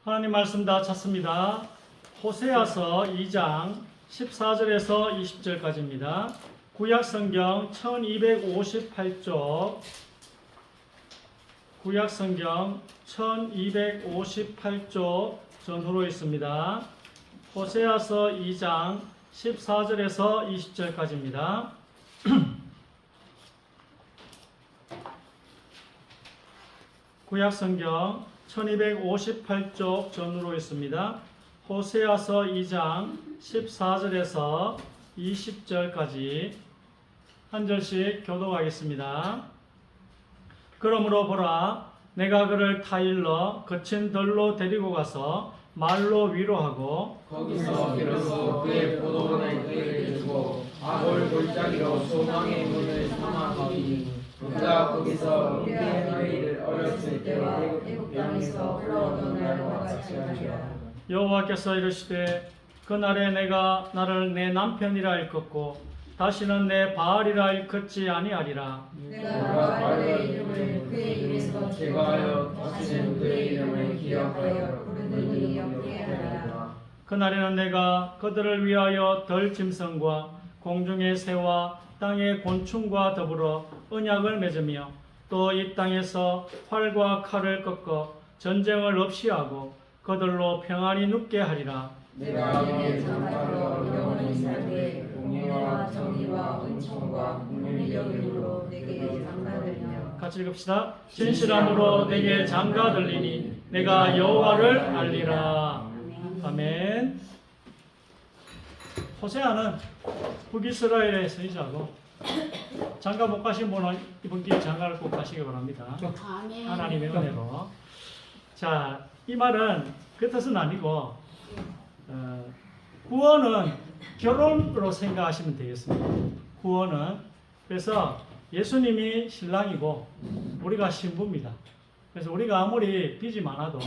하나님 말씀 다 찾습니다. 호세아서 2장 14절에서 20절까지입니다. 구약성경 1258쪽 구약성경 1258쪽 전후로 있습니다. 호세아서 2장 14절에서 20절까지입니다. 구약성경 1258쪽 전후로 있습니다. 호세아서 2장 14절에서 20절까지 한 절씩 교독하겠습니다. 그러므로 보라, 내가 그를 타일러 거친 들로 데리고 가서 말로 위로하고 거기서 비로소 그의 포도원을 그에게 주고 아골 골짜기로 소망의 문을 삼아가니 그가 거기서 그의 너희를 어렸을 때와 애굽 땅에서 올라오던 날과 같이 하리라. 여호와께서 이르시되 그날에 내가 나를 내 남편이라 일컫고 다시는 내 바알이라 일컫지 아니하리라. 내가 바알의 이름을 그의 입에서 제거하여 다시는 그의 이름을 기억하여 부르는 일이 없게 하리라. 그날에는 내가 그들을 위하여 덜 짐승과 공중의 새와 땅의 곤충과 더불어 언약을 맺으며 또 이 땅에서 활과 칼을 꺾어 전쟁을 없이 하고 그들로 평안히 눕게 하리라. 내가 너의 장막으로 영원히 살게 공의와 정의와 은총과 국민력의 힘으로 내게 장가들며 같이 읽읍시다. 진실함으로 내게 장가 들리니 내가 여호와를 알리라. 아멘. 호세아는 북이스라엘의 선지자고 장가 못 가신 분은 이번 기회에 장가를 꼭 가시기 바랍니다. 아멘. 하나님의 은혜로. 자, 이 말은 그 뜻은 아니고 구원은 결혼으로 생각하시면 되겠습니다. 구원은 그래서 예수님이 신랑이고 우리가 신부입니다. 그래서 우리가 아무리 빚이 많아도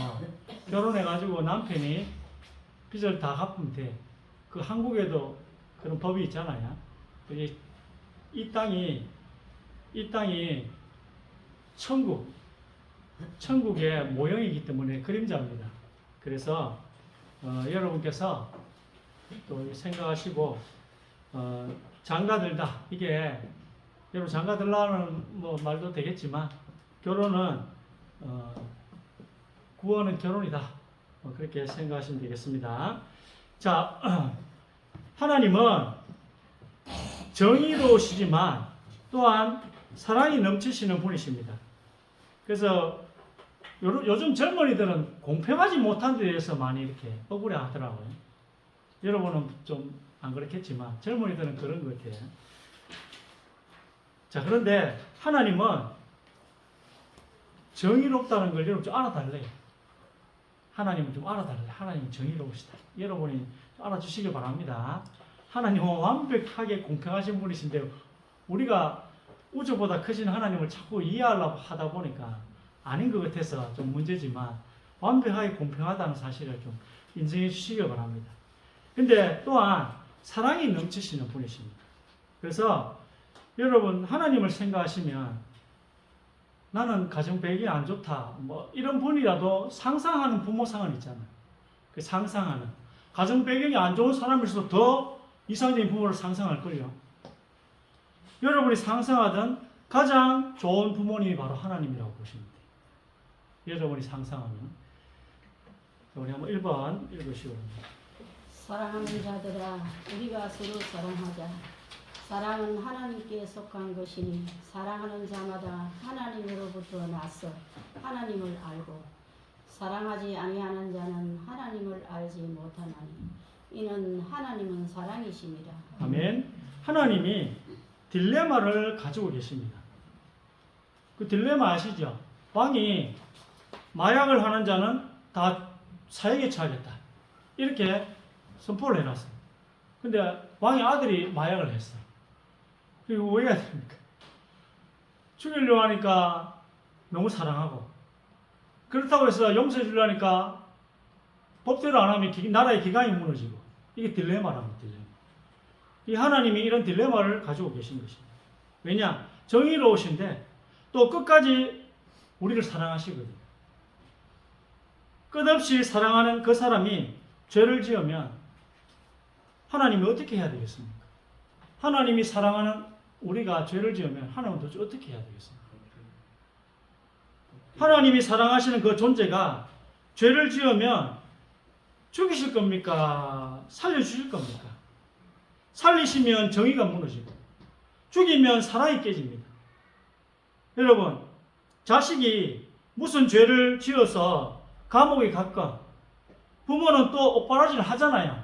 결혼해가지고 남편이 빚을 다 갚으면 돼. 그 한국에도 그런 법이 있잖아요. 이 땅이 천국의 모형이기 때문에 그림자입니다. 그래서 여러분께서 또 생각하시고 장가들다, 이게 여러분 장가들라는 뭐 말도 되겠지만 결혼은 구원은 결혼이다, 그렇게 생각하시면 되겠습니다. 자, 하나님은 정의로우시지만 또한 사랑이 넘치시는 분이십니다. 그래서 요즘 젊은이들은 공평하지 못한 데 대해서 많이 이렇게 억울해 하더라고요. 여러분은 좀 안 그렇겠지만 젊은이들은 그런 것 같아요. 자, 그런데 하나님은 정의롭다는 걸 여러분 좀 알아달래요. 하나님은 좀 알아달래요. 하나님은 정의로우시다. 여러분이 알아주시길 바랍니다. 하나님은 완벽하게 공평하신 분이신데 우리가 우주보다 크신 하나님을 자꾸 이해하려고 하다 보니까 아닌 것 같아서 좀 문제지만 완벽하게 공평하다는 사실을 좀 인정해 주시길 바랍니다. 근데 또한 사랑이 넘치시는 분이십니다. 그래서 여러분 하나님을 생각하시면 나는 가정 배경이 안 좋다, 뭐 이런 분이라도 상상하는 부모상은 있잖아요. 그 상상하는 가정 배경이 안 좋은 사람일수록 더 이상적인 부모를 상상할 거예요. 여러분이 상상하던 가장 좋은 부모님이 바로 하나님이라고 보시면 돼요. 여러분이 상상하면. 우리 한번 1번 읽으시고. 사랑하는 자들아, 우리가 서로 사랑하자. 사랑은 하나님께 속한 것이니 사랑하는 자마다 하나님으로부터 나서 하나님을 알고 사랑하지 아니하는 자는 하나님을 알지 못하나니 이는 하나님은 사랑이심이라. 아멘. 하나님이 딜레마를 가지고 계십니다. 그 딜레마 아시죠? 왕이 마약을 하는 자는 다 사형에 처하겠다, 이렇게 선포를 해놨어요. 근데 왕의 아들이 마약을 했어요. 그리고 왜 해야 됩니까? 죽이려고 하니까 너무 사랑하고, 그렇다고 해서 용서해 주려니까 법대로 안 하면 나라의 기강이 무너지고, 이게 딜레마라는 딜레마. 이 하나님이 이런 딜레마를 가지고 계신 것입니다. 왜냐? 정의로우신데 또 끝까지 우리를 사랑하시거든요. 끝없이 사랑하는 그 사람이 죄를 지으면 하나님이 어떻게 해야 되겠습니까? 하나님이 사랑하는 우리가 죄를 지으면 하나님은 도대체 어떻게 해야 되겠습니까? 하나님이 사랑하시는 그 존재가 죄를 지으면 죽이실 겁니까? 살려주실 겁니까? 살리시면 정의가 무너지고 죽이면 사랑이 깨집니다. 여러분, 자식이 무슨 죄를 지어서 감옥에 갔건 부모는 또 옥바라지를 하잖아요.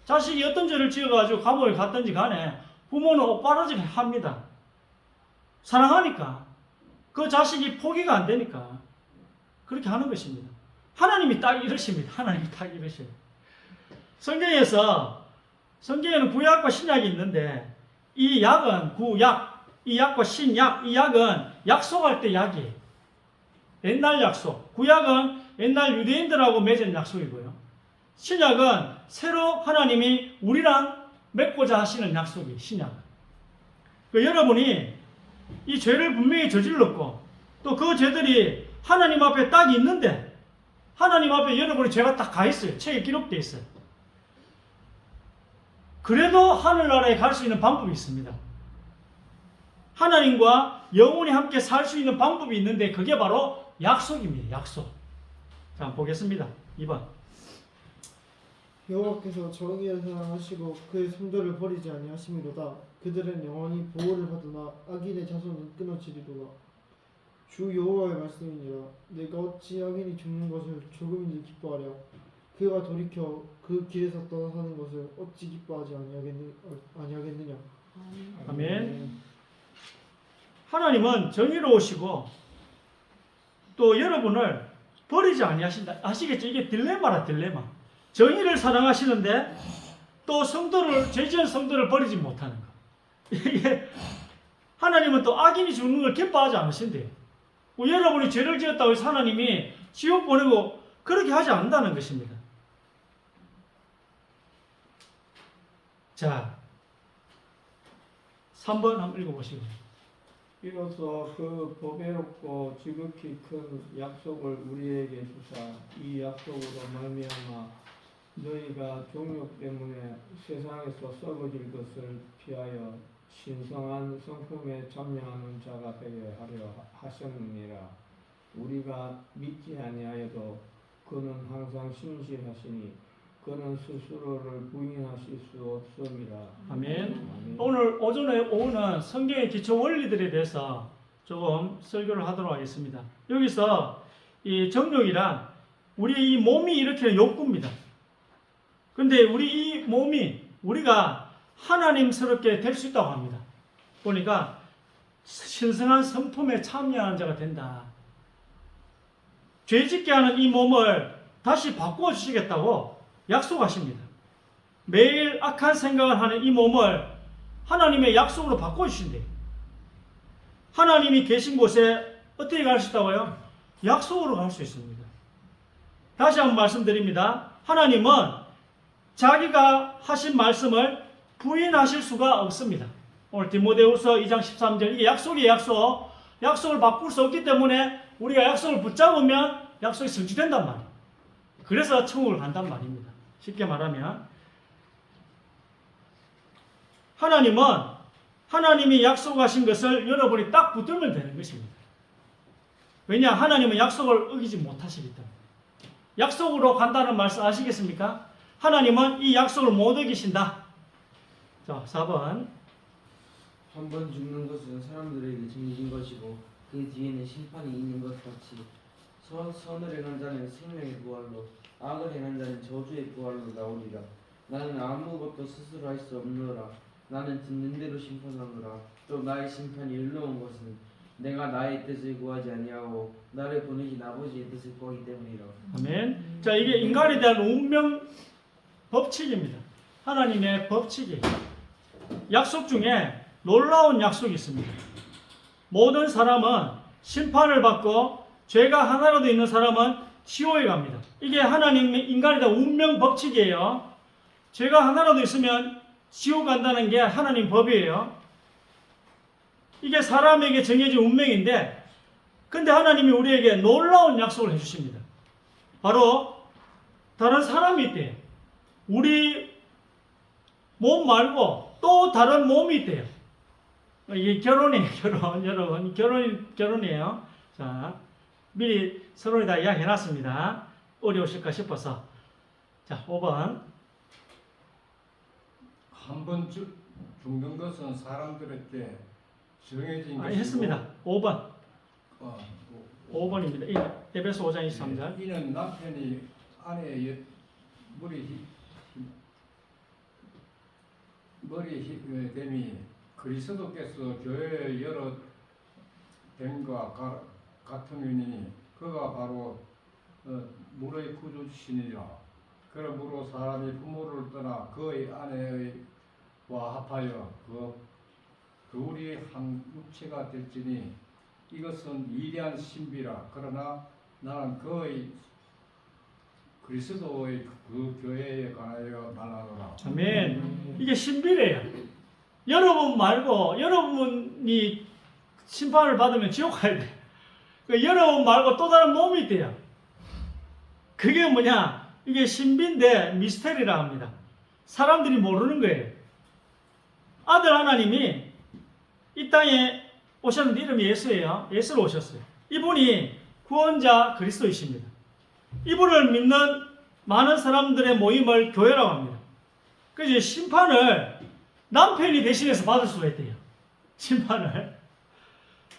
자식이 어떤 죄를 지어가지고 감옥에 갔든지 간에 부모는 옥바라지를 합니다. 사랑하니까. 그 자식이 포기가 안 되니까 그렇게 하는 것입니다. 하나님이 딱 이러십니다. 하나님이 딱 이러셔요. 성경에는 구약과 신약이 있는데 이 약은 구약, 이 약과 신약, 이 약은 약속할 때 약이에요. 옛날 약속. 구약은 옛날 유대인들하고 맺은 약속이고요. 신약은 새로 하나님이 우리랑 맺고자 하시는 약속이에요. 신약은. 여러분이 이 죄를 분명히 저질렀고 또 그 죄들이 하나님 앞에 딱 있는데 하나님 앞에 여러분의 죄가 딱 가 있어요. 책에 기록되어 있어요. 그래도 하늘나라에 갈 수 있는 방법이 있습니다. 하나님과 영원히 함께 살 수 있는 방법이 있는데 그게 바로 약속입니다. 약속. 자, 한번 보겠습니다. 2번. 여호와께서 정의를 사랑하시고 그의 성도를 버리지 아니하심이로다. 그들은 영원히 보호를 받으나 악인의 자손은 끊어지리로다. 주 여호와의 말씀이니라. 내가 어찌 악인이 죽는 것을 조금이라도 기뻐하랴. 그가 돌이켜 그 길에서 떠나가는 것을 어찌 기뻐하지 아니하겠느냐. 아멘. 하나님은 정의로우시고 또 여러분을 버리지 아니하신다. 아시겠죠? 이게 딜레마라 딜레마. 정의를 사랑하시는데 또 죄지은 성도를 버리지 못하는 것. 이게 하나님은 또 악인이 죽는 걸 기뻐하지 않으신대요. 여러분이 죄를 지었다고 해서 하나님이 지옥 보내고 그렇게 하지 않는다는 것입니다. 자, 3번 한번 읽어보시고. 이로써 그 보배롭고 지극히 큰 약속을 우리에게 주사 이 약속으로 말미암아 너희가 종욕 때문에 세상에서 썩어질 것을 피하여 신성한 성품에 참여하는 자가 되게 하려 하셨느니라. 우리가 믿지 아니하여도 그는 항상 신실하시니 그는 스스로를 부인하실 수 없음이라. 아멘. 오늘 오후는 성경의 기초 원리들에 대해서 조금 설교를 하도록 하겠습니다. 여기서 이 정욕이란 우리 이 몸이 일으키는 욕구입니다. 근데 우리 이 몸이 우리가 하나님스럽게 될 수 있다고 합니다. 보니까 신성한 성품에 참여하는 자가 된다. 죄짓게 하는 이 몸을 다시 바꾸어 주시겠다고 약속하십니다. 매일 악한 생각을 하는 이 몸을 하나님의 약속으로 바꿔 주신대요. 하나님이 계신 곳에 어떻게 갈 수 있다고요? 약속으로 갈 수 있습니다. 다시 한번 말씀드립니다. 하나님은 자기가 하신 말씀을 부인하실 수가 없습니다. 오늘 디모데후서 2장 13절 이게 약속이에요. 약속을 바꿀 수 없기 때문에 우리가 약속을 붙잡으면 약속이 성취된단 말이에요. 그래서 천국을 간단 말입니다. 쉽게 말하면 하나님은 하나님이 약속하신 것을 여러분이 딱 붙들면 되는 것입니다. 왜냐? 하나님은 약속을 어기지 못하시기 때문에. 약속으로 간다는 말씀 아시겠습니까? 하나님은 이 약속을 못 어기신다. 자, 4번. 한 번 죽는 것은 사람들에게 정해진 것이고 그 뒤에는 심판이 있는 것 같이 선을 행한 자는 생명의 부활로 악을 행한 자는 저주의 부활로 나오리라. 나는 아무것도 스스로 할 수 없노라. 나는 듣는 대로 심판하노라. 또 나의 심판이 일러온 것은 내가 나의 뜻을 구하지 아니하고 나를 보내신 아버지의 뜻을 구하기 때문이라. 아멘. 자, 이게 인간에 대한 운명 법칙입니다. 하나님의 법칙이에요. 약속 중에 놀라운 약속이 있습니다. 모든 사람은 심판을 받고 죄가 하나라도 있는 사람은 지옥에 갑니다. 이게 하나님의 인간에 대한 운명 법칙이에요. 죄가 하나라도 있으면 지옥 간다는 게 하나님 법이에요. 이게 사람에게 정해진 운명인데 근데 하나님이 우리에게 놀라운 약속을 해주십니다. 바로 다른 사람이 있대요. 우리 몸 말고 또 다른 몸이 있대요. 이게 결혼이에요. 결혼. 여러분 결혼이에요. 자, 미리 서로 다 이야기해놨습니다. 어려우실까 싶어서. 자, 5번. 한 번 죽는 것은 사람들에게 정해진 것이고 했습니다. 5번. 어, 5번입니다. 에베소 5장 23절. 이는 남편이 아내의 머리됨이 그리스도께서 교회의 여러 됨과 같음이니 그가 바로 물의 구주시니라. 그러므로 사람이 부모를 떠나 그의 아내와 합하여 그울이 한 육체가 될지니 이것은 위대한 신비라. 그러나 나는 그리스도의 그 교회에 관하여 말하노라. 아멘. 이게 신비래요. 여러분 말고 여러분이 심판을 받으면 지옥 가야 돼. 여러분 말고 또 다른 몸이 있대요. 그게 뭐냐? 이게 신비인데 미스테리라 합니다. 사람들이 모르는 거예요. 아들 하나님이 이 땅에 오셨는데 이름이 예수예요. 예수로 오셨어요. 이분이 구원자 그리스도이십니다. 이분을 믿는 많은 사람들의 모임을 교회라고 합니다. 그래서 심판을 남편이 대신해서 받을 수가 있대요. 심판을.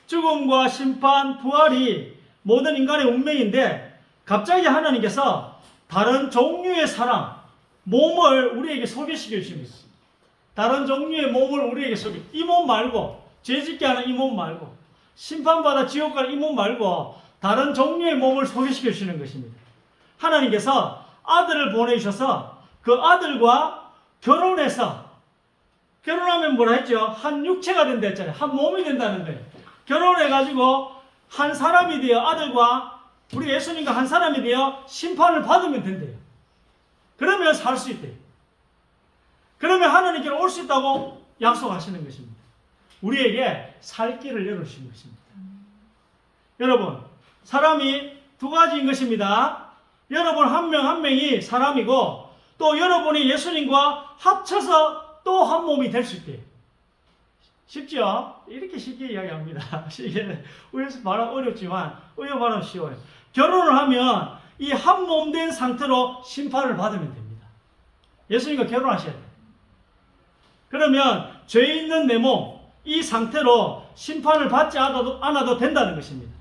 죽음과 심판, 부활이 모든 인간의 운명인데 갑자기 하나님께서 다른 종류의 사람, 몸을 우리에게 소개시켜 주십니다. 다른 종류의 몸을 우리에게 이 몸 말고, 죄짓게 하는 이 몸 말고, 심판받아 지옥 가는 이 몸 말고 다른 종류의 몸을 소개시켜 주시는 것입니다. 하나님께서 아들을 보내주셔서 그 아들과 결혼하면 뭐라 했죠? 한 육체가 된다 했잖아요. 한 몸이 된다는 거예요. 결혼해가지고 한 사람이 되어 아들과 우리 예수님과 한 사람이 되어 심판을 받으면 된대요. 그러면 살 수 있대요. 그러면 하나님께로 올 수 있다고 약속하시는 것입니다. 우리에게 살 길을 열어주신 것입니다. 여러분, 사람이 두 가지인 것입니다. 여러분 한 명 한 명이 사람이고 또 여러분이 예수님과 합쳐서 또 한 몸이 될 수 있대요. 쉽죠? 이렇게 쉽게 이야기합니다. 우리에서 말하면 어렵지만 의외로 말하면 쉬워요. 결혼을 하면 이 한 몸 된 상태로 심판을 받으면 됩니다. 예수님과 결혼하셔야 돼요. 그러면 죄 있는 내 몸, 이 상태로 심판을 받지 않아도 된다는 것입니다.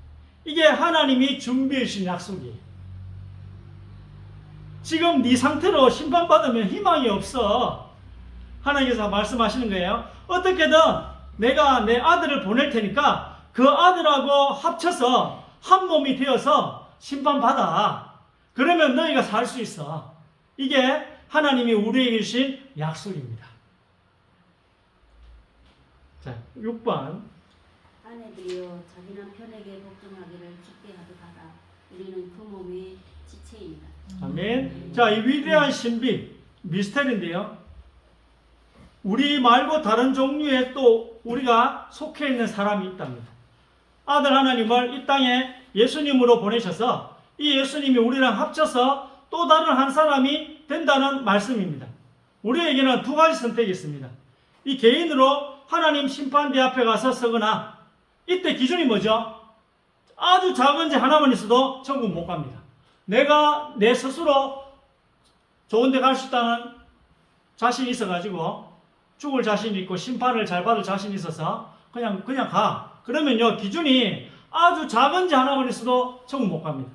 이게 하나님이 준비해 주신 약속이에요. 지금 네 상태로 심판받으면 희망이 없어. 하나님께서 말씀하시는 거예요. 어떻게든 내가 내 아들을 보낼 테니까 그 아들하고 합쳐서 한 몸이 되어서 심판받아. 그러면 너희가 살 수 있어. 이게 하나님이 우리에게 주신 약속입니다. 자, 6번. 아내들이여 자기 남편에게 복종하기를 주께 하듯 하라. 우리는 그 몸의 지체입니다. 아멘. 자, 이 위대한 신비, 미스터리인데요. 우리 말고 다른 종류의 또 우리가 속해 있는 사람이 있답니다. 아들 하나님을 이 땅에 예수님으로 보내셔서 이 예수님이 우리랑 합쳐서 또 다른 한 사람이 된다는 말씀입니다. 우리에게는 두 가지 선택이 있습니다. 이 개인으로 하나님 심판대 앞에 가서 서거나 이때 기준이 뭐죠? 아주 작은 죄 하나만 있어도 천국 못 갑니다. 내가 내 스스로 좋은 데 갈 수 있다는 자신이 있어가지고 죽을 자신이 있고 심판을 잘 받을 자신이 있어서 그냥 가. 그러면요, 기준이 아주 작은 죄 하나만 있어도 천국 못 갑니다.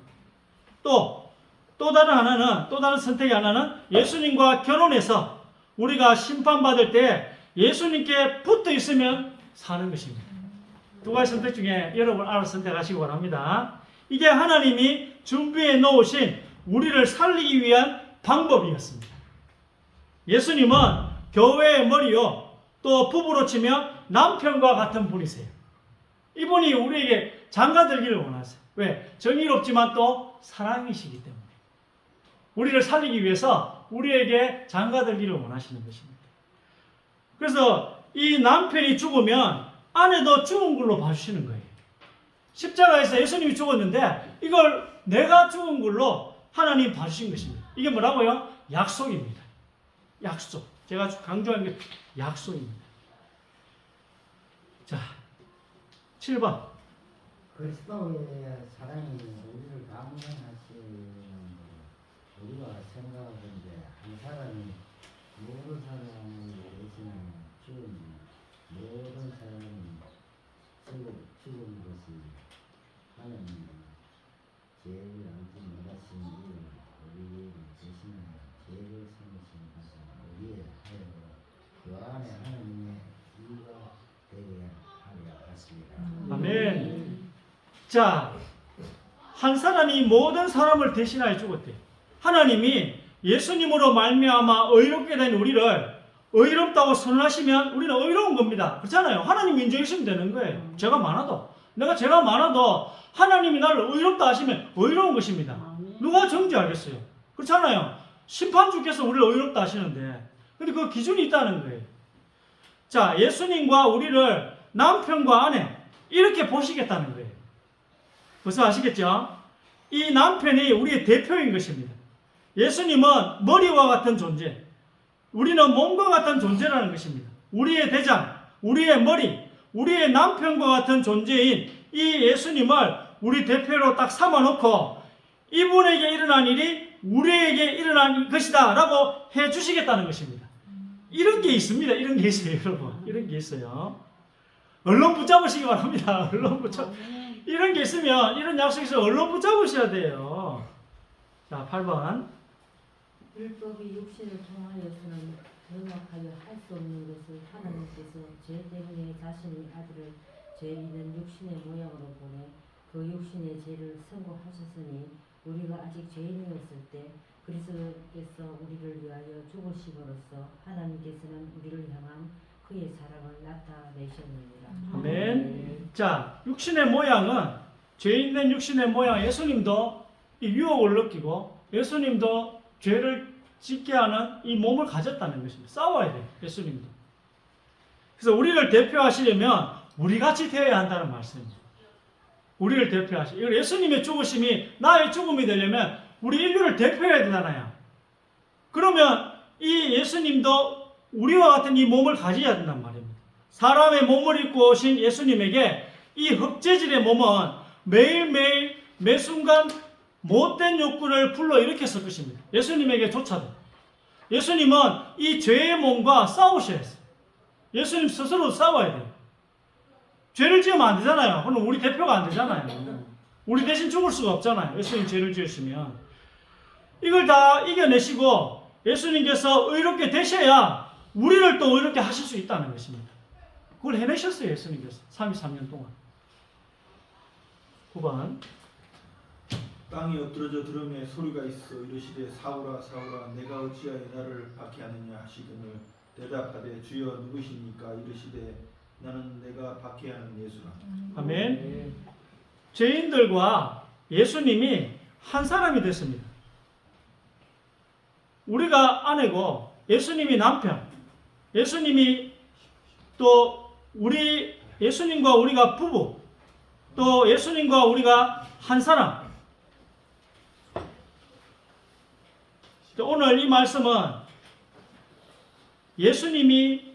또 다른 선택이 하나는 예수님과 결혼해서 우리가 심판받을 때 예수님께 붙어 있으면 사는 것입니다. 두 가지 선택 중에 여러분 알아서 선택하시기 바랍니다. 이게 하나님이 준비해 놓으신 우리를 살리기 위한 방법이었습니다. 예수님은 교회의 머리요, 또 부부로 치면 남편과 같은 분이세요. 이분이 우리에게 장가들기를 원하세요. 왜? 정의롭지만 또 사랑이시기 때문에. 우리를 살리기 위해서 우리에게 장가들기를 원하시는 것입니다. 그래서 이 남편이 죽으면 아내도 죽은 걸로 봐주시는 거예요. 십자가에서 예수님이 죽었는데 이걸 내가 죽은 걸로 하나님 봐주신 것입니다. 이게 뭐라고요? 약속입니다. 약속. 제가 강조한 게 약속입니다. 자, 7번. 그리스도의 사랑이 우리를 감동하시는 우리가 생각하건대 한 사람이 모든 사람을 대신하는 죽은 모든 사람이 죽은 것이 하나님 죄를 알지 못하신 이를 우리를 대신하여 죄를 생기신 것은 우리의 하여 그 안에 하나님의 이가 되게 하려 하십니다. 아멘. 자, 한 사람이 모든 사람을 대신하여 죽었대. 하나님이 예수님으로 말미암아 의롭게 된 우리를 의롭다고 선언하시면 우리는 의로운 겁니다. 그렇잖아요. 하나님 인정하시면 되는 거예요. 제가 많아도. 내가 죄가 많아도 하나님이 나를 의롭다 하시면 의로운 것입니다. 누가 정죄하겠어요? 그렇잖아요. 심판주께서 우리를 의롭다 하시는데. 근데 그 기준이 있다는 거예요. 자, 예수님과 우리를 남편과 아내 이렇게 보시겠다는 거예요. 벌써 아시겠죠? 이 남편이 우리의 대표인 것입니다. 예수님은 머리와 같은 존재, 우리는 몸과 같은 존재라는 것입니다. 우리의 대장, 우리의 머리, 우리의 남편과 같은 존재인 이 예수님을 우리 대표로 딱 삼아놓고 이분에게 일어난 일이 우리에게 일어난 것이다 라고 해주시겠다는 것입니다. 이런 게 있습니다. 이런 게 있어요, 여러분. 이런 게 있어요. 언론 붙잡으시기 바랍니다. 언론 붙잡. 이런 게 있으면 이런 약속이 있으면 언론 붙잡으셔야 돼요. 자, 8번. 율법이 육신을 통하여서는 명확하게 할 수 없는 것을 하나님께서 죄 때문에 자신의 아들을 죄 있는 육신의 모양으로 보내 그 육신의 죄를 선고하셨으니 우리가 아직 죄인이었을 때 그리스도께서 우리를 위하여 죽으심으로써 하나님께서는 우리를 향한 그의 사랑을 나타내셨느니라. 아멘. 자, 육신의 모양은 죄 있는 육신의 모양. 예수님도 이 유혹을 느끼고 예수님도 죄를 짓게 하는 이 몸을 가졌다는 것입니다. 싸워야 돼요. 예수님도. 그래서 우리를 대표하시려면 우리같이 되어야 한다는 말씀입니다. 우리를 대표하시. 예수님의 죽으심이 나의 죽음이 되려면 우리 인류를 대표해야 되잖아요. 그러면 이 예수님도 우리와 같은 이 몸을 가져야 된단 말입니다. 사람의 몸을 입고 오신 예수님에게 이 흑재질의 몸은 매일매일 매 순간 못된 욕구를 불러일으켰을 것입니다. 예수님에게조차도. 예수님은 이 죄의 몸과 싸우셔야 했어요. 예수님 스스로 싸워야 돼요. 죄를 지으면 안 되잖아요. 그럼 우리 대표가 안 되잖아요. 우리 대신 죽을 수가 없잖아요. 예수님 죄를 지으시면. 이걸 다 이겨내시고 예수님께서 의롭게 되셔야 우리를 또 의롭게 하실 수 있다는 것입니다. 그걸 해내셨어요. 예수님께서 33년 동안. 9번. 땅이 엎드러져 들음에 소리가 있어 이르시되 사울아 사울아 내가 어찌하여 나를 박해하느냐 하시거늘 대답하되 주여 누구시니까 이르시되 나는 내가 박해하는 예수라. 아멘. 죄인들과 예수님이 한 사람이 됐습니다. 우리가 아내고 예수님이 남편, 예수님이 또 예수님과 우리가 부부, 또 예수님과 우리가 한 사람. 오늘 이 말씀은 예수님이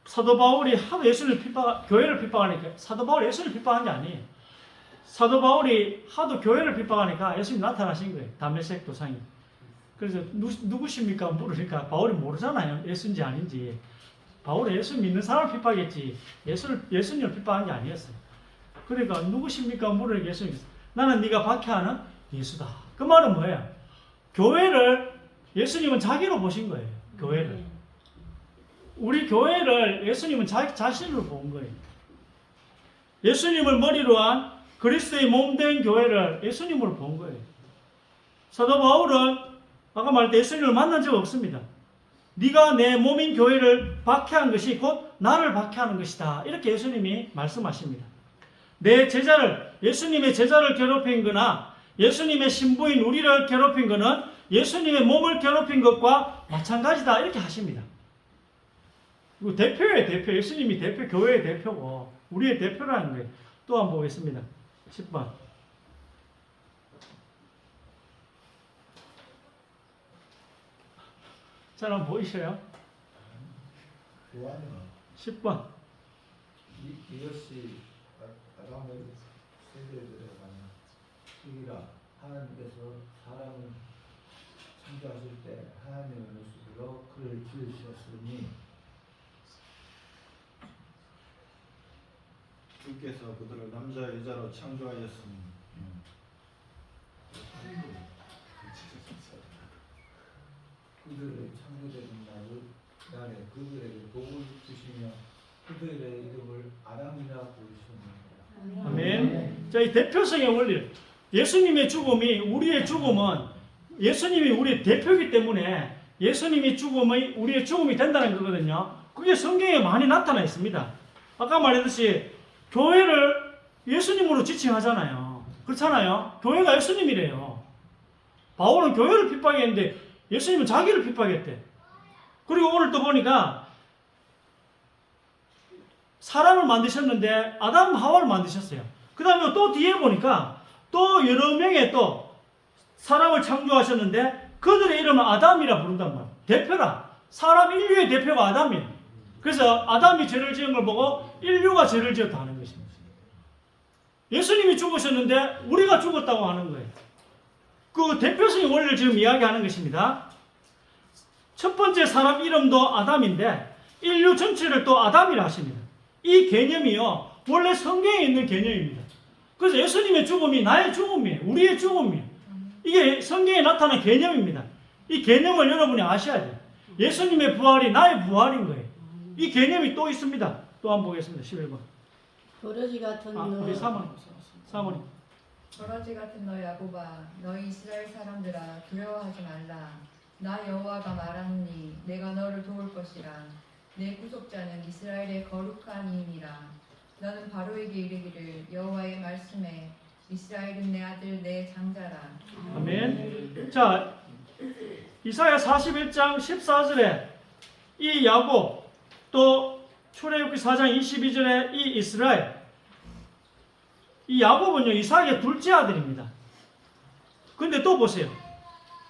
사도 바울이 하도 교회를 핍박하니까 사도 바울이 예수님을 핍박한 게 아니에요. 사도 바울이 하도 교회를 핍박하니까 예수님 나타나신 거예요. 다메섹 도상이. 그래서 누구십니까? 물으니까 바울이 모르잖아요. 예수인지 아닌지. 바울이 예수 믿는 사람을 핍박했지 예수님을 핍박한 게 아니었어요. 그러니까 누구십니까? 물으니까 예수님 나는 네가 박해하는 예수다. 그 말은 뭐예요? 교회를 예수님은 자기로 보신 거예요. 교회를. 우리 교회를 예수님은 자기 자신으로 본 거예요. 예수님을 머리로 한 그리스도의 몸된 교회를 예수님으로 본 거예요. 사도 바울은 아까 말했듯이 예수님을 만난 적 없습니다. 네가 내 몸인 교회를 박해한 것이 곧 나를 박해하는 것이다. 이렇게 예수님이 말씀하십니다. 내 제자를 예수님의 제자를 괴롭힌 거나 예수님의 신부인 우리를 괴롭힌 것은 예수님의 몸을 괴롭힌 것과 마찬가지다. 이렇게 하십니다. 그리고 대표예요. 대표. 예수님이 대표, 교회의 대표고 우리의 대표라는 거예요. 또 한번 보겠습니다. 10번. 사람 보이셔요? 요한이요. 10번. 이것이 아담의 세대들에 관한 시기라. 하나님께서 사람을 창조하실 때 하나님의 모습으로 그를 지으셨으니 주께서 그들을 남자 여자로 창조하였으니 그들의 창조되는 날에 그들에게 복을 주시며 그들의 이름을 아담이라 부르셨느니라. 아멘. 자, 이 대표성의 원리. 예수님의 죽음이, 우리의 죽음은 예수님이 우리의 대표이기 때문에 예수님이 죽음이 우리의 죽음이 된다는 거거든요. 그게 성경에 많이 나타나 있습니다. 아까 말했듯이 교회를 예수님으로 지칭하잖아요. 그렇잖아요. 교회가 예수님이래요. 바울은 교회를 핍박했는데 예수님은 자기를 핍박했대. 그리고 오늘 또 보니까 사람을 만드셨는데 아담 하와를 만드셨어요. 그 다음에 또 뒤에 보니까 또 여러 명의 또 사람을 창조하셨는데 그들의 이름은 아담이라 부른단 말이에요. 대표라. 사람 인류의 대표가 아담이에요. 그래서 아담이 죄를 지은 걸 보고 인류가 죄를 지었다 하는 것입니다. 예수님이 죽으셨는데 우리가 죽었다고 하는 거예요. 그 대표성의 원리를 지금 이야기하는 것입니다. 첫 번째 사람 이름도 아담인데 인류 전체를 또 아담이라 하십니다. 이 개념이요, 원래 성경에 있는 개념입니다. 그래서 예수님의 죽음이 나의 죽음이에요. 우리의 죽음이에요. 이게 성경에 나타난 개념입니다. 이 개념을 여러분이 아셔야 돼요. 예수님의 부활이 나의 부활인 거예요. 이 개념이 또 있습니다. 또 한번 보겠습니다. 11번. 버러지 같은 우리 사모님. 버러지 같은 너 야곱아, 너희 이스라엘 사람들아, 두려워하지 말라. 나 여호와가 말하노니 내가 너를 도울 것이라. 내 구속자는 이스라엘의 거룩한 이인이라. 너는 바로에게 이르기를 여호와의 말씀에 이스라엘은 내 아들 내 장자라. 아멘. 자, 이사야 41장 14절에 이 야곱, 또 출애굽기 4장 22절에 이 이스라엘, 이 야곱은요 이삭의 둘째 아들입니다. 근데 또 보세요.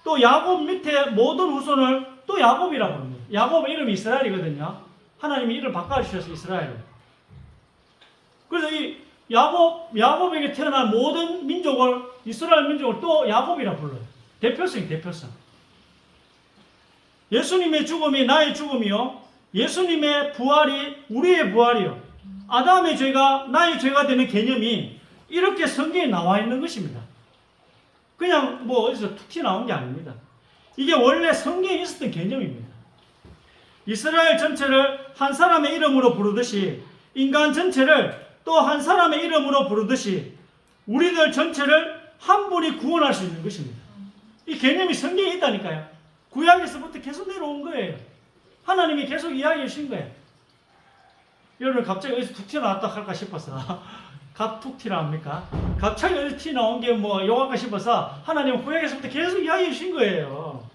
또 야곱 밑에 모든 후손을 또 야곱이라고 합니다. 야곱 이름이 이스라엘이거든요. 하나님이 이름을 바꿔주셔서 이스라엘로. 그래서 이 야곱에게 태어난 모든 민족을, 이스라엘 민족을 또 야곱이라 불러요. 대표성. 예수님의 죽음이 나의 죽음이요, 예수님의 부활이 우리의 부활이요, 아담의 죄가 나의 죄가 되는 개념이 이렇게 성경에 나와 있는 것입니다. 그냥 뭐 어디서 툭 튀어나온 게 아닙니다. 이게 원래 성경에 있었던 개념입니다. 이스라엘 전체를 한 사람의 이름으로 부르듯이, 인간 전체를 또 한 사람의 이름으로 부르듯이 우리들 전체를 한 분이 구원할 수 있는 것입니다. 이 개념이 성경에 있다니까요. 구약에서부터 계속 내려온 거예요. 하나님이 계속 이야기해 주신 거예요. 여러분 갑자기 어디서 툭 튀어나왔다 할까 싶어서 툭 튀어나옵니까? 갑자기 어디서 튀어나온 게 뭐 요할까 싶어서 하나님은 구약에서부터 계속 이야기해 주신 거예요.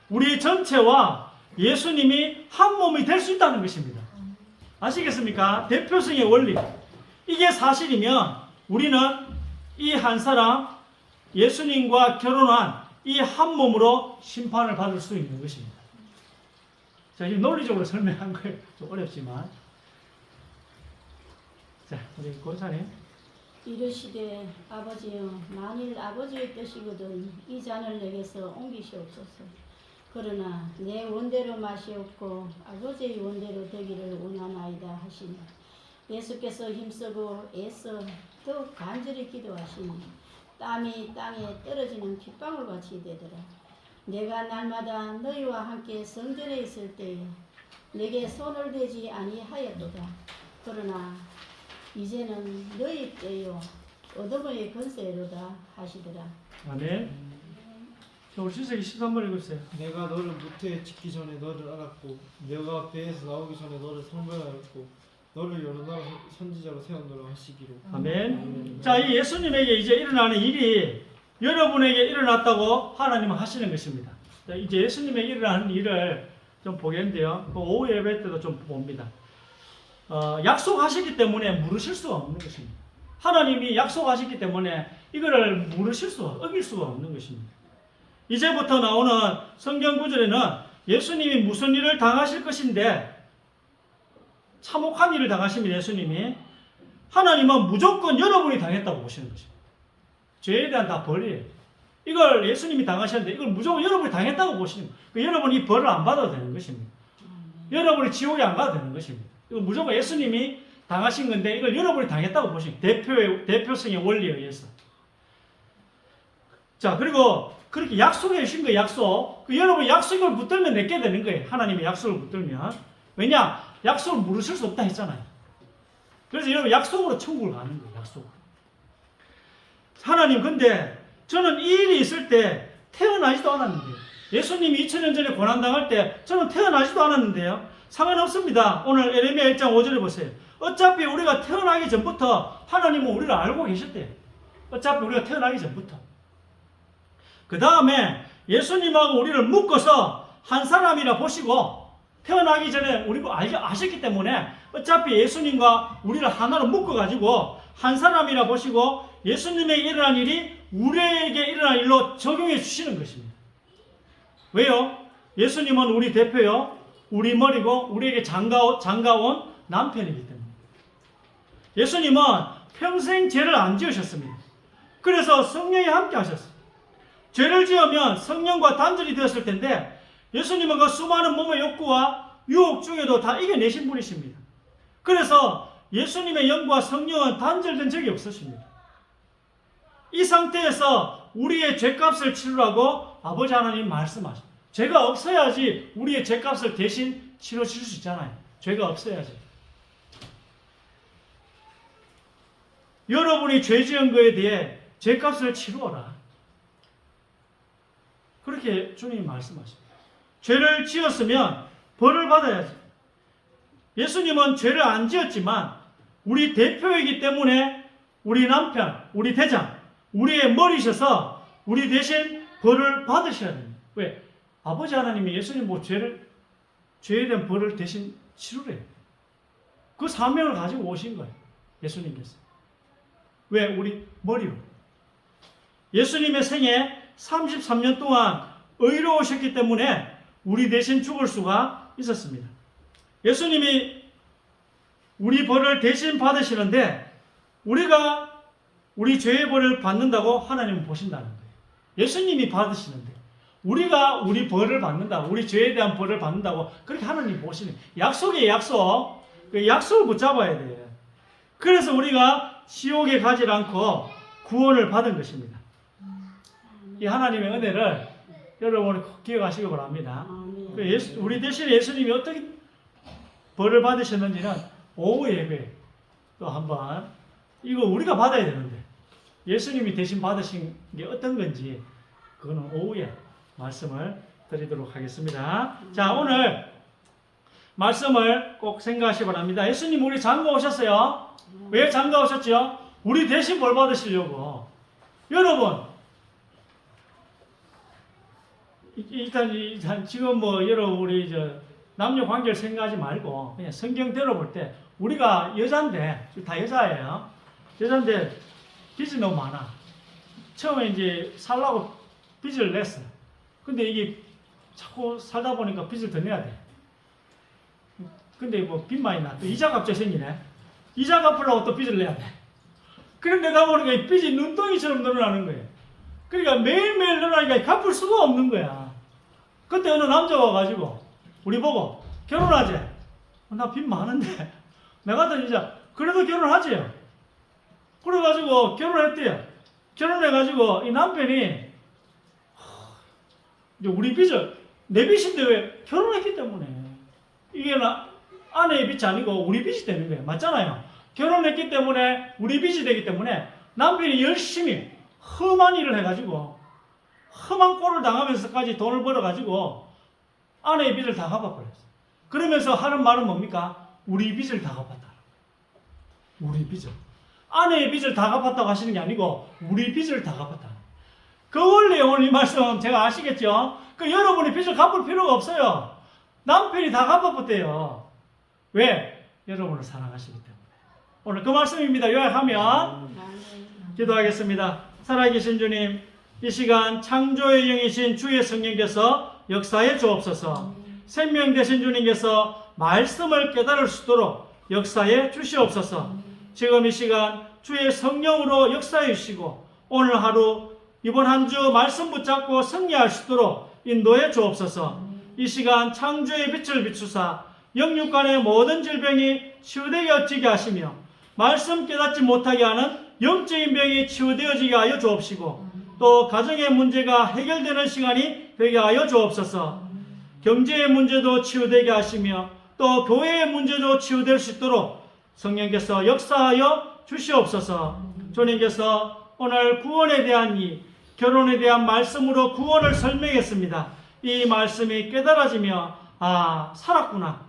우리 전체와 예수님이 한 몸이 될 수 있다는 것입니다. 아시겠습니까? 대표성의 원리. 이게 사실이면 우리는 이 한 사람, 예수님과 결혼한 이 한 몸으로 심판을 받을 수 있는 것입니다. 자, 지금 논리적으로 설명한 거예요. 좀 어렵지만. 자, 우리 권사님. 이르시되 아버지여, 만일 아버지의 뜻이거든 이 잔을 내게서 옮기시옵소서. 그러나 내 원대로 마시옵고 아버지의 원대로 되기를 원하나이다 하시니, 예수께서 힘쓰고 애써 더욱 간절히 기도하시니 땀이 땅에 떨어지는 핏방울 같이 되더라. 내가 날마다 너희와 함께 성전에 있을 때에 내게 손을 대지 아니하였도다. 그러나 이제는 너희 때요 어둠의 권세로다 하시더라. 아멘. 자, 우리 신세기 13번 읽으세요. 내가 너를 무태에 짓기 전에 너를 알았고 내가 배에서 나오기 전에 너를 성별하였고 너를 여러 나라 선지자로 세웠노라 하시기로. 아멘. 자, 이 예수님에게 이제 일어나는 일이 여러분에게 일어났다고 하나님은 하시는 것입니다. 자, 이제 예수님에게 일어나는 일을 좀 보겠는데요. 그 오후 예배 때도 좀 봅니다. 약속하셨기 때문에 물으실 수가 없는 것입니다. 하나님이 약속하셨기 때문에 이거를 어길 수가 없는 것입니다. 이제부터 나오는 성경 구절에는 예수님이 무슨 일을 당하실 것인데 참혹한 일을 당하십니다. 예수님이. 하나님은 무조건 여러분이 당했다고 보시는 것입니다. 죄에 대한 다 벌이에요. 이걸 예수님이 당하셨는데 이걸 무조건 여러분이 당했다고 보시는 거예요. 여러분이 이 벌을 안 받아도 되는 것입니다. 여러분이 지옥에 안 가도 되는 것입니다. 이거 무조건 예수님이 당하신 건데 이걸 여러분이 당했다고 보시는 거예요. 대표성의 원리에 의해서. 자, 그리고 그렇게 약속해 주신 거예요. 약속. 여러분 약속을 붙들면 내게 되는 거예요. 하나님의 약속을 붙들면. 왜냐? 약속을 물으실 수 없다 했잖아요. 그래서 여러분 약속으로 천국을 가는 거예요. 약속으로. 하나님, 근데 저는 이 일이 있을 때 태어나지도 않았는데요. 예수님이 2000년 전에 고난당할 때 저는 태어나지도 않았는데요. 상관없습니다. 오늘 에레미야 1장 5절에 보세요. 어차피 우리가 태어나기 전부터 하나님은 우리를 알고 계셨대요. 어차피 우리가 태어나기 전부터. 그 다음에 예수님하고 우리를 묶어서 한 사람이라 보시고 태어나기 전에 우리가 아셨기 때문에 어차피 예수님과 우리를 하나로 묶어가지고 한 사람이라 보시고 예수님에게 일어난 일이 우리에게 일어난 일로 적용해 주시는 것입니다. 왜요? 예수님은 우리 대표요, 우리 머리고 우리에게 장가온 남편이기 때문에. 예수님은 평생 죄를 안 지으셨습니다. 그래서 성령이 함께 하셨어요. 죄를 지으면 성령과 단절이 되었을 텐데 예수님은 그 수많은 몸의 욕구와 유혹 중에도 다 이겨내신 분이십니다. 그래서 예수님의 영과 성령은 단절된 적이 없으십니다. 이 상태에서 우리의 죄값을 치르라고 아버지 하나님 말씀하십니다. 죄가 없어야지 우리의 죄값을 대신 치러줄 수 있잖아요. 죄가 없어야지. 여러분이 죄 지은 거에 대해 죄값을 치루어라. 그렇게 주님이 말씀하십니다. 죄를 지었으면 벌을 받아야지. 예수님은 죄를 안 지었지만 우리 대표이기 때문에 우리 남편, 우리 대장, 우리의 머리셔서 우리 대신 벌을 받으셔야 됩니다. 왜? 아버지 하나님이 예수님 죄에 대한 벌을 대신 치르래요. 그 사명을 가지고 오신 거예요. 예수님께서. 왜? 우리 머리로. 예수님의 생에 33년 동안 의로우셨기 때문에 우리 대신 죽을 수가 있었습니다. 예수님이 우리 벌을 대신 받으시는데 우리가 우리 죄의 벌을 받는다고 하나님은 보신다는 거예요. 예수님이 받으시는데 우리가 우리 벌을 받는다고, 우리 죄에 대한 벌을 받는다고 그렇게 하나님 보시는 거예요. 약속이에요. 약속. 그 약속을 붙잡아야 돼요. 그래서 우리가 지옥에 가지 않고 구원을 받은 것입니다. 이 하나님의 은혜를 여러분이 꼭 기억하시기 바랍니다. 우리 대신 예수님이 어떻게 벌을 받으셨는지는 오후 예배 또 한번 이거 우리가 받아야 되는데 예수님이 대신 받으신 게 어떤 건지 그거는 오후에 말씀을 드리도록 하겠습니다. 자, 오늘 말씀을 꼭 생각하시기 바랍니다. 예수님 우리 장가 오셨어요. 왜 장가 오셨죠? 우리 대신 벌 받으시려고. 여러분 일단 지금 여러분 우리 남녀 관계를 생각하지 말고 그냥 성경대로 볼 때 우리가 여자인데 다 여자예요. 여자인데 빚이 너무 많아. 처음에 이제 살라고 빚을 냈어. 근데 이게 자꾸 살다 보니까 빚을 더 내야 돼. 근데 빚 많이 나. 또 이자 갑자기 생기네. 이자 갚으려고 또 빚을 내야 돼. 그런데 가보니까 이 빚이 눈덩이처럼 늘어나는 거예요. 그러니까 매일매일 늘어나니까 갚을 수가 없는 거야. 그때 어느 남자가 와가지고 우리 보고 결혼하지? 나 빚 많은데 내가 더 이제 그래도 결혼하지요. 그래가지고 결혼했대요. 결혼해가지고 이 남편이 이제 우리 빚을 내 빚인데 왜 결혼했기 때문에 이게 아내의 빚이 아니고 우리 빚이 되는 거예요. 맞잖아요. 결혼했기 때문에 우리 빚이 되기 때문에 남편이 열심히 험한 일을 해가지고 험한 꼴을 당하면서까지 돈을 벌어가지고 아내의 빚을 다 갚아버렸어요. 그러면서 하는 말은 뭡니까? 우리 빚을 다 갚았다. 우리 빚을. 아내의 빚을 다 갚았다고 하시는 게 아니고 우리 빚을 다 갚았다. 그 원리에 오늘 이 말씀 제가 아시겠죠? 여러분이 빚을 갚을 필요가 없어요. 남편이 다 갚아버렸대요. 왜? 여러분을 사랑하시기 때문에. 오늘 그 말씀입니다. 요약하면 기도하겠습니다. 살아계신 주님, 이 시간 창조의 영이신 주의 성령께서 역사해 주옵소서. 생명 되신 주님께서 말씀을 깨달을 수 있도록 역사해 주시옵소서. 지금 이 시간 주의 성령으로 역사해 주시고 오늘 하루 이번 한 주 말씀 붙잡고 승리할 수 있도록 인도해 주옵소서. 이 시간 창조의 빛을 비추사 영육간의 모든 질병이 치유되게 어찌게 하시며 말씀 깨닫지 못하게 하는 영적인 병이 치유되어지게 하여 주옵시고 또 가정의 문제가 해결되는 시간이 되게 하여 주옵소서. 경제의 문제도 치유되게 하시며 또 교회의 문제도 치유될 수 있도록 성령께서 역사하여 주시옵소서. 주님께서 오늘 구원에 대한 결혼에 대한 말씀으로 구원을 설명했습니다. 이 말씀이 깨달아지며 살았구나.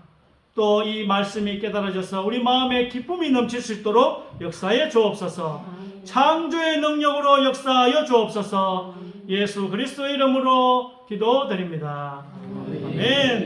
또 이 말씀이 깨달아져서 우리 마음에 기쁨이 넘칠 수 있도록 역사해 주옵소서. 창조의 능력으로 역사하여 주옵소서. 예수 그리스도의 이름으로 기도드립니다. 아멘.